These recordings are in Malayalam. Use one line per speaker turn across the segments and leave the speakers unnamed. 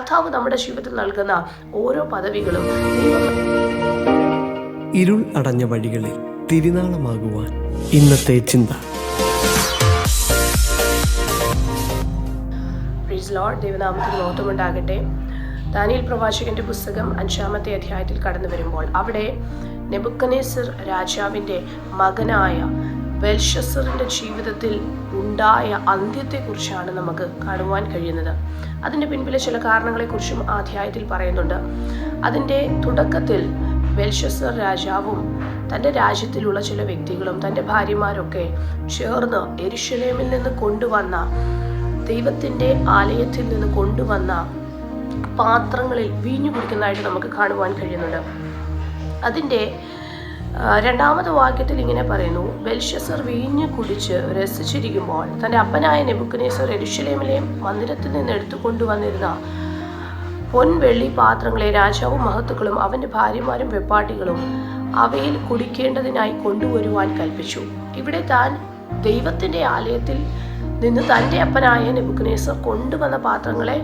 കർത്താവ് നമ്മുടെ ജീവിതത്തിൽ നൽകുന്ന ഓരോ പദവികളും
ഇരുൾ അടഞ്ഞ വഴികളിൽ തിരുനാളമാകുവാൻ ഇന്നത്തെ ചിന്ത.
പ്രൈസ് ലോർഡ്, ദൈവനാമത്തിന് മഹത്വമുണ്ടാകട്ടെ. ദാനിയേൽ പ്രവാചകന്റെ പുസ്തകം 5-ാമത്തെ അധ്യായത്തിൽ കടന്നു വരുമ്പോൾ അവിടെ നെബൂഖദ്നേസർ രാജാവിൻ്റെ മകനായ ബെൽഷസ്സറിൻ്റെ ജീവിതത്തിൽ ഉണ്ടായ അന്ത്യത്തെക്കുറിച്ചാണ് നമുക്ക് കാണുവാൻ കഴിയുന്നത്. അതിൻ്റെ പിൻപിലെ ചില കാരണങ്ങളെക്കുറിച്ചും ആ അധ്യായത്തിൽ പറയുന്നുണ്ട്. അതിൻ്റെ തുടക്കത്തിൽ ബെൽഷസ്സർ രാജാവും തൻ്റെ രാജ്യത്തിലുള്ള ചില വ്യക്തികളും തൻ്റെ ഭാര്യമാരൊക്കെ ചേർന്ന് യെരൂശലേമിൽ നിന്ന് കൊണ്ടുവന്ന, ദൈവത്തിൻ്റെ ആലയത്തിൽ നിന്ന് കൊണ്ടുവന്ന പാത്രങ്ങളിൽ വീഞ്ഞു കുടിക്കുന്നതായിട്ട് നമുക്ക് കാണുവാൻ കഴിയുന്നുണ്ട്. അതിൻ്റെ 2-ാമത്തെ വാക്യത്തിൽ ഇങ്ങനെ പറയുന്നു: ബെൽഷസ്സർ വീഞ്ഞു കുടിച്ച് രസിച്ചിരിക്കുമ്പോൾ തൻ്റെ അപ്പനായ നെബൂഖദ്നേസർ യെരൂശലേമിലെ മന്ദിരത്തിൽ നിന്ന് എടുത്തുകൊണ്ടുവന്നിരുന്ന പൊൻവെള്ളി പാത്രങ്ങളെ രാജാവും മഹത്തുക്കളും അവൻ്റെ ഭാര്യമാരും വെപ്പാട്ടികളും അവയിൽ കുടിക്കേണ്ടതിനായി കൊണ്ടുവരുവാൻ കൽപ്പിച്ചു. ഇവിടെ താൻ ദൈവത്തിൻ്റെ ആലയത്തിൽ നിന്ന് തൻ്റെ അപ്പനായ നെബൂഖദ്നേസർ കൊണ്ടുവന്ന പാത്രങ്ങളെ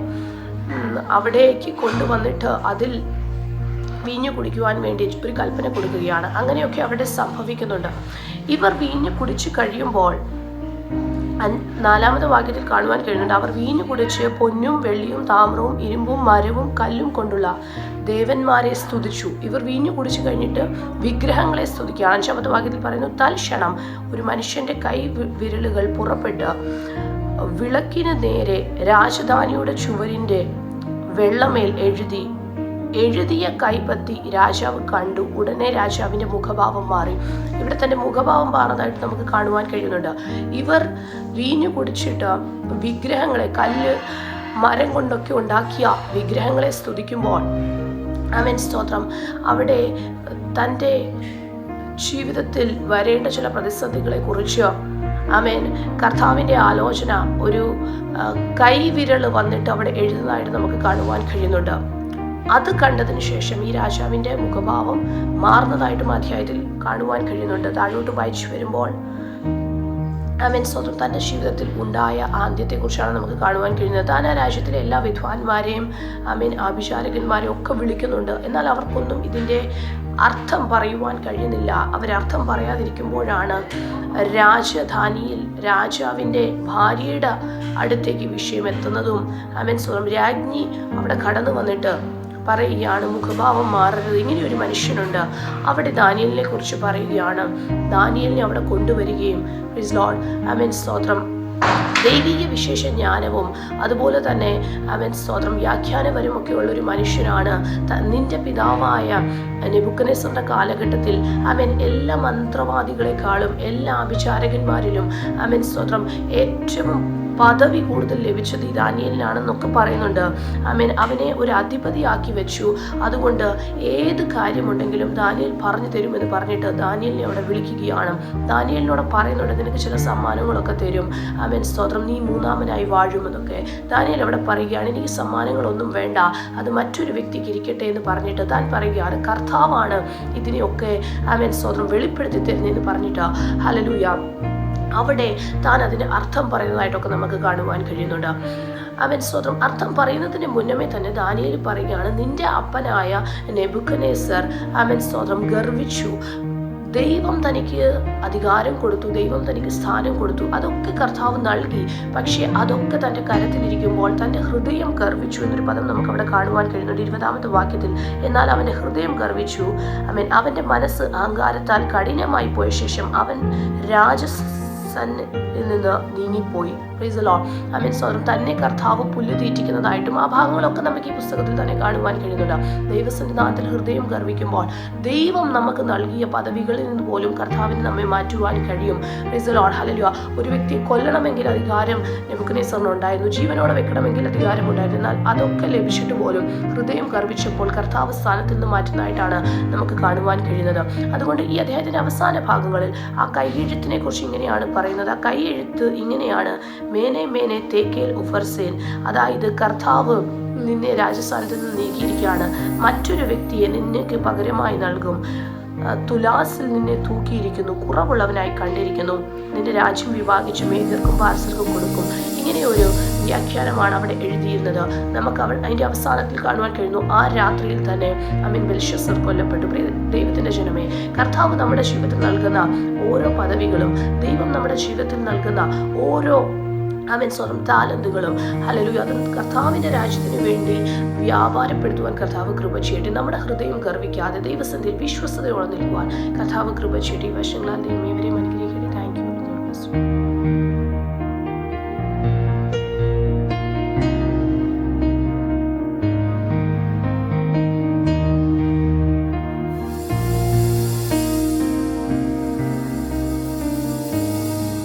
അവിടേക്ക് കൊണ്ടുവന്നിട്ട് അതിൽ വീഞ്ഞു കുടിക്കുവാൻ വേണ്ടി ഒരു കൽപ്പന കൊടുക്കുകയാണ്. അങ്ങനെയൊക്കെ അവിടെ സംഭവിക്കുന്നുണ്ട്. ഇവർ വീഞ്ഞു കുടിച്ചു കഴിയുമ്പോൾ 4-ാമത്തെ വാക്യത്തിൽ കാണുവാൻ കഴിയുന്നുണ്ട്: അവർ വീഞ്ഞു കുടിച്ച് പൊന്നും വെള്ളിയും താമ്രവും ഇരുമ്പും മരവും കല്ലും കൊണ്ടുള്ള ദേവന്മാരെ സ്തുതിച്ചു. ഇവർ വീഞ്ഞു കുടിച്ചു കഴിഞ്ഞിട്ട് വിഗ്രഹങ്ങളെ സ്തുതിക്കുക. 5-ാമത്തെ വാക്യത്തിൽ പറയുന്നു: തൽക്ഷണം ഒരു മനുഷ്യന്റെ കൈ വിരലുകൾ പുറപ്പെട്ട് വിളക്കിന് നേരെ രാജധാനിയുടെ ചുവരിൻ്റെ വെള്ളമേൽ എഴുതിയ കൈപ്പത്തി രാജാവ് കണ്ടു. ഉടനെ രാജാവിൻ്റെ മുഖഭാവം മാറി. ഇവിടെ തൻ്റെ മുഖഭാവം മാറുന്നതായിട്ട് നമുക്ക് കാണുവാൻ കഴിയുന്നുണ്ട്. ഇവർ വീഞ്ഞു കുടിച്ചിട്ട് വിഗ്രഹങ്ങളെ, കല്ല് മരം കൊണ്ടൊക്കെ ഉണ്ടാക്കിയ വിഗ്രഹങ്ങളെ സ്തുതിക്കുമ്പോൾ, ആമേൻ സ്തോത്രം, അവിടെ തൻ്റെ ജീവിതത്തിൽ വരേണ്ട ചില പ്രതിസന്ധികളെ കുറിച്ച് ആമേൻ കർത്താവിൻ്റെ ആലോചന ഒരു കൈവിരൽ വന്നിട്ട് അവിടെ എഴുതുന്നതായിട്ട് നമുക്ക് കാണുവാൻ കഴിയുന്നുണ്ട്. അത് കണ്ടതിന് ശേഷം ഈ രാജാവിൻ്റെ മുഖഭാവം മാറുന്നതായിട്ടും അധ്യായത്തിൽ കാണുവാൻ കഴിയുന്നുണ്ട്. താഴോട്ട് വായിച്ചു വരുമ്പോൾ ആമേൻ സ്തോത്രം, തൻ്റെ ജീവിതത്തിൽ ഉണ്ടായ ആദ്യത്തെക്കുറിച്ചാണ് നമുക്ക് കാണുവാൻ കഴിയുന്നത്. താൻ ആ രാജ്യത്തിലെ എല്ലാ വിദ്വാൻമാരെയും ആമേൻ ആഭിചാരകന്മാരെയും ഒക്കെ വിളിക്കുന്നുണ്ട്. എന്നാൽ അവർക്കൊന്നും ഇതിൻ്റെ അർത്ഥം പറയുവാൻ കഴിയുന്നില്ല. അവരർത്ഥം പറയാതിരിക്കുമ്പോഴാണ് രാജധാനിയിൽ രാജാവിൻ്റെ ഭാര്യയുടെ അടുത്തേക്ക് വിഷയം എത്തുന്നതും ആമേൻ സ്തോത്രം, രാജ്ഞി അവിടെ കടന്നു വന്നിട്ട് പറയുകയാണ്, മുഖഭാവം മാറരുത്, ഇങ്ങനെ ഒരു മനുഷ്യനുണ്ട്. അവിടെ ദാനിയേലിനെ കുറിച്ച് പറയുകയാണ്. ദാനിയേലിനെ അവിടെ കൊണ്ടുവരികയും, പ്രൈസ് ലോർഡ്, ആമേൻ സ്തോത്രം, ദൈവിക വിശേഷ ജ്ഞാനവും അതുപോലെ തന്നെ ആമേൻ സ്തോത്രം വ്യാഖ്യാനപരമൊക്കെ ഉള്ളൊരു മനുഷ്യനാണ്. നിന്റെ പിതാവായ നെബൂഖദ്നേസറിന്റെ കാലഘട്ടത്തിൽ ആമേൻ എല്ലാ മന്ത്രവാദികളെക്കാളും എല്ലാ ആഭിചാരകന്മാരിലും ആമേൻ സ്തോത്രം ഏറ്റവും പദവി കൂടുതൽ ലഭിച്ചത് ഈ ദാനിയേലിനാണെന്നൊക്കെ പറയുന്നുണ്ട്. ആമേൻ അവനെ ഒരു അധിപതിയാക്കി വെച്ചു. അതുകൊണ്ട് ഏത് കാര്യമുണ്ടെങ്കിലും ദാനിയേൽ പറഞ്ഞു തരുമെന്ന് പറഞ്ഞിട്ട് ദാനിയേലിനെ അവിടെ വിളിക്കുകയാണ്. ദാനിയേലിനോട് പറയുന്നുണ്ട്, നിനക്ക് ചില സമ്മാനങ്ങളൊക്കെ തരും, ആമേൻ സ്തോത്രം, നീ 3-ാമനായി വാഴുമെന്നൊക്കെ. ദാനിയേൽ അവിടെ പറയുകയാണ്, എനിക്ക് സമ്മാനങ്ങളൊന്നും വേണ്ട, അത് മറ്റൊരു വ്യക്തിക്ക് ഇരിക്കട്ടെ എന്ന് പറഞ്ഞിട്ട് താൻ പറയുകയാണ്, കർത്താവാണ് ഇതിനെയൊക്കെ ആമേൻ സ്തോത്രം വെളിപ്പെടുത്തി തരുന്നതെന്ന് പറഞ്ഞിട്ട് ഹല്ലേലൂയ അവിടെ താൻ അതിന് അർത്ഥം പറയുന്നതായിട്ടൊക്കെ നമുക്ക് കാണുവാൻ കഴിയുന്നുണ്ട്. ആമേൻ സ്തോത്രം, അർത്ഥം പറയുന്നതിന് മുന്നമേ തന്നെ ദാനിയേൽ പറയുകയാണ്, നിന്റെ അപ്പനായ നെബൂഖദ്നേസർ ആമേൻ സ്തോത്രം ഗർവിച്ചു. ദൈവം തനിക്ക് അധികാരം കൊടുത്തു, ദൈവം തനിക്ക് സ്ഥാനം കൊടുത്തു, അതൊക്കെ കർത്താവ് നൽകി. പക്ഷേ അതൊക്കെ തൻ്റെ കരത്തിലിരിക്കുമ്പോൾ തൻ്റെ ഹൃദയം ഗർവിച്ചു എന്നൊരു പദം നമുക്ക് അവിടെ കാണുവാൻ കഴിയുന്നുണ്ട് 20-ാമത്തെ വാക്യത്തിൽ. എന്നാൽ അവൻ്റെ ഹൃദയം ഗർവിച്ചു, ആമേൻ, അവൻ്റെ മനസ്സ് അഹങ്കാരത്താൽ കഠിനമായി പോയ ശേഷം അവൻ നിന്ന് നീങ്ങിപ്പോയി. പ്രൈസ് ദി ലോർഡ്, ആമേൻ സ്തോത്രം, തന്നെ കർത്താവ് പുല്ല് തീറ്റിക്കുന്നതായിട്ടും ആ ഭാഗങ്ങളൊക്കെ നമുക്ക് ഈ പുസ്തകത്തിൽ തന്നെ കാണുവാൻ കഴിയുന്നുണ്ട്. ദൈവസന്നിധാനത്തിൽ ഹൃദയം ഗർവിക്കുമ്പോൾ ദൈവം നമുക്ക് നൽകിയ പദവികളിൽ നിന്ന് പോലും കർത്താവിന് നമ്മെ മാറ്റുവാൻ കഴിയും. Praise the Lord, hallelujah. ഒരു വ്യക്തിയെ കൊല്ലണമെങ്കിൽ അധികാരം നെബൂഖദ്നേസറിന് ഉണ്ടായിരുന്നു, ജീവനോടെ വെക്കണമെങ്കിൽ അധികാരം ഉണ്ടായിരുന്നു. എന്നാൽ അതൊക്കെ ലഭിച്ചിട്ട് പോലും ഹൃദയം ഗർവിച്ചപ്പോൾ കർത്താവ് സ്ഥാനത്ത് നിന്ന് മാറ്റുന്നതായിട്ടാണ് നമുക്ക് കാണുവാൻ കഴിയുന്നത്. അതുകൊണ്ട് ഈ അദ്ദേഹത്തിൻ്റെ അവസാന ഭാഗങ്ങളിൽ ആ കൈയെഴുത്തിനെ കുറിച്ച് ഇങ്ങനെയാണ് പറയുന്നത്. ആ കൈയെഴുത്ത് ഇങ്ങനെയാണ്: മേനെ മേനെ തേക്കേൽ ഉഫർസേൻ, അതായത് കർത്താവ് നിന്നെ രാജസ്ഥാനത്ത് നിന്ന് നീക്കിയിരിക്കുകയാണ്, മറ്റൊരു വ്യക്തിയെ നിനക്ക് പകരമായി നൽകും. തുലാസിൽ നിന്നെ തൂക്കിയിരിക്കുന്നു, കുറവുള്ളവനായി കണ്ടിരിക്കുന്നു. നിന്റെ രാജ്യം വിഭാഗിച്ച് മേഘർക്കും പാർസർക്കും കൊടുക്കും. ഇങ്ങനെയൊരു വ്യാഖ്യാനമാണ് അവിടെ എഴുതിയിരുന്നത്. നമുക്ക് അതിൻ്റെ അവസാനത്തിൽ കാണുവാൻ കഴിയുന്നു, ആ രാത്രിയിൽ തന്നെ ബെൽഷസ്സർ കൊല്ലപ്പെട്ടു. ദൈവത്തിൻ്റെ ജനമേ, കർത്താവ് നമ്മുടെ ജീവിതത്തിൽ നൽകുന്ന ഓരോ പദവികളും, ദൈവം നമ്മുടെ ജീവിതത്തിൽ നൽകുന്ന ഓരോ സ്വന്തം താലന്തുകളും ഹല്ലേലൂയ, അത് കർത്താവിൻ്റെ രാജ്യത്തിന് വേണ്ടി വ്യാപാരപ്പെടുത്തുവാൻ കർത്താവ് കൃപ ചെയ്യട്ടെ. നമ്മുടെ ഹൃദയം ഗർവിക്കാതെ ദൈവസന്നിധിയിൽ വിശ്വസ്തയോടെ നിൽക്കുവാൻ കർത്താവ് കൃപ ചെയ്യട്ടെ. ഈ വശങ്ങളാൽ ദൈവം ഇവരെയും അനുഗ്രഹിക്കട്ടെ. Thank you.